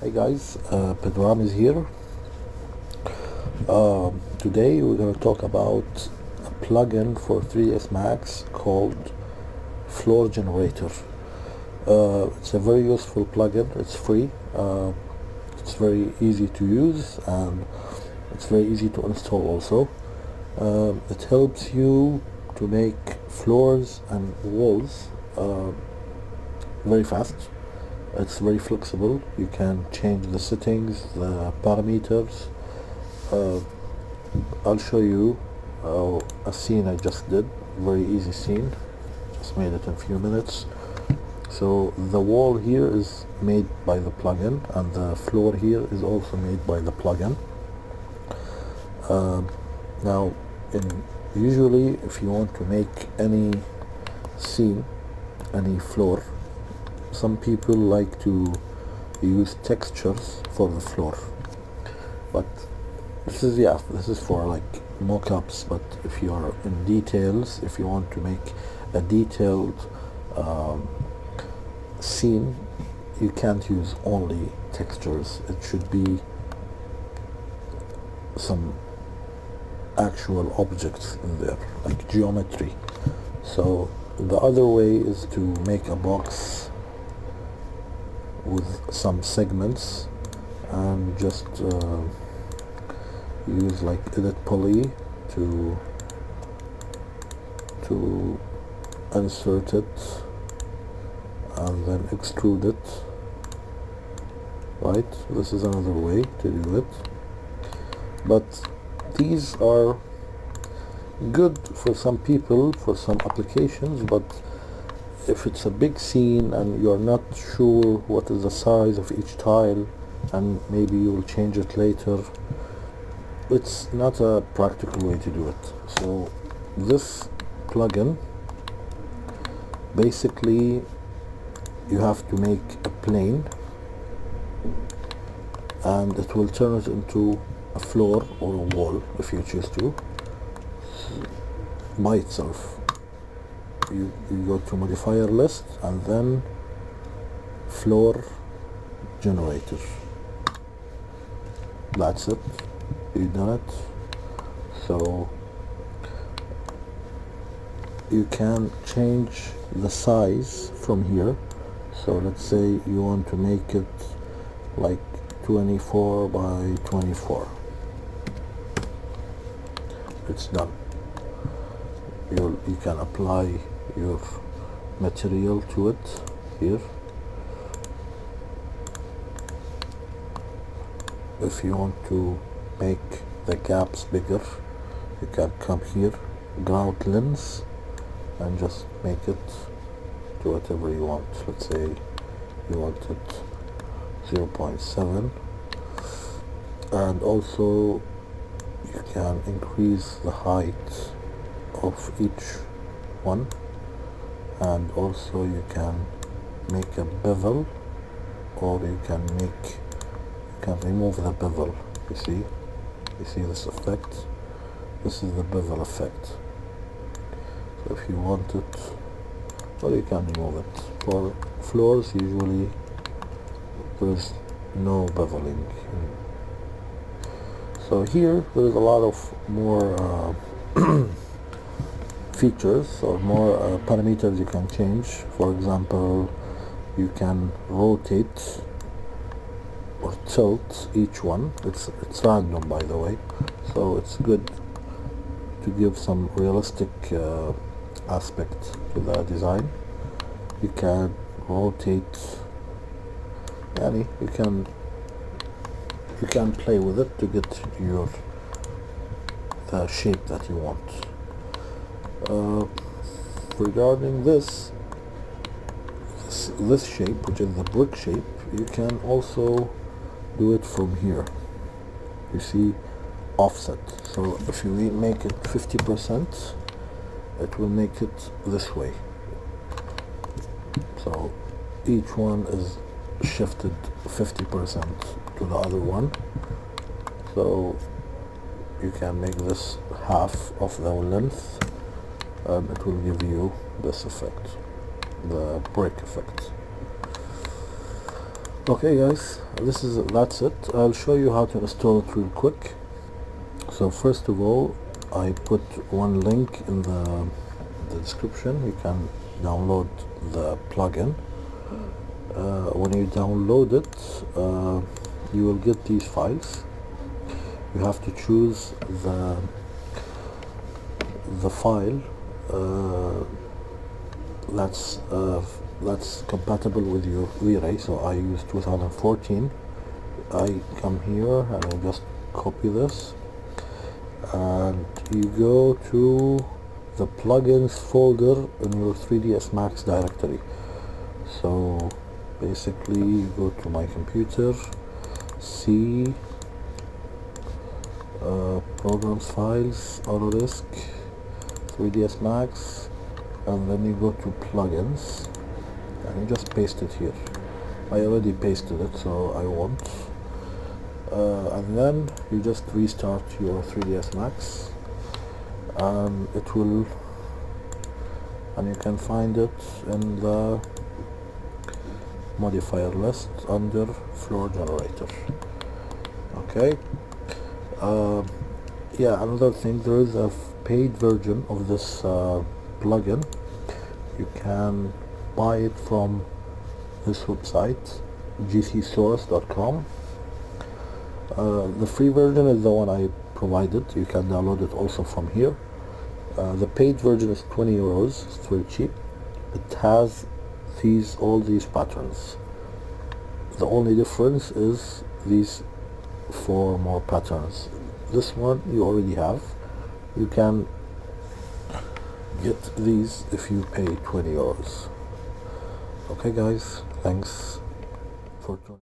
Hey guys, Pedram is here. Today we're going to talk about a plugin for 3ds Max called Floor Generator. It's a very useful plugin. It's free. It's very easy to use and it's very easy to install also. It helps you to make floors and walls very fast. It's very flexible. You can change the settings, the parameters. I'll show you a scene I just did. Very easy scene. Just made it in a few minutes. So the wall here is made by the plugin, and the floor here is also made by the plugin. Now, usually, if you want to make any scene, any floor, some people like to use textures for the floor, but this is for like mock-ups. But if you are in details, if you want to make a detailed scene, you can't use only textures. It should be some actual objects in there, like geometry. So the other way is to make a box with some segments and just use like edit poly to insert it and then extrude it. Right, this is another way to do it, but these are good for some people, for some applications. But if it's a big scene and you're not sure what is the size of each tile and maybe you will change it later, it's not a practical way to do it. So this plugin, basically you have to make a plane and it will turn it into a floor or a wall if you choose to by itself. You go to modifier list and then floor generator. That's it. You've done it. So you can change the size from here. So let's say you want to make it like 24 by 24. It's done. You can apply your material to it here. If you want to make the gaps bigger, you can come here, grout lens, and just make it to whatever you want. Let's say you want it 0.7, and also you can increase the height of each one, and also you can make a bevel, or you can remove the bevel. You see this effect? This is the bevel effect. So if you want it, or you can remove it. For floors, usually there is no beveling. So here there is a lot of more features or more parameters you can change. For example, you can rotate or tilt each one. It's random, by the way, so it's good to give some realistic aspect to the design. You can rotate, you can play with it to get the shape that you want. Regarding this shape, which is the brick shape, you can also do it from here. You see, offset. So if you make it 50%, it will make it this way. So each one is shifted 50% to the other one. So you can make this half of the length, and it will give you this effect, the break effect. Okay guys, that's it. I'll show you how to install it real quick. So first of all, I put one link in the description. You can download the plugin. When you download it, you will get these files. You have to choose the file that's compatible with your V-Ray. So I use 2014. I come here and I just copy this, and you go to the plugins folder in your 3ds Max directory. So basically you go to my computer, C, programs, files, Autodesk, 3ds Max, and then you go to plugins and you just paste it here. I already pasted it, so I won't. And then you just restart your 3ds Max, and it will, and you can find it in the modifier list under floor generator. Okay. Yeah, another thing, there is a paid version of this plugin. You can buy it from this website, gcsource.com. The free version is the one I provided. You can download it also from here. The paid version is 20 euros. It's very cheap. It has all these patterns. The only difference is these 4 more patterns. This one you already have. You can get these if you pay 20 euros. Okay guys, thanks for joining.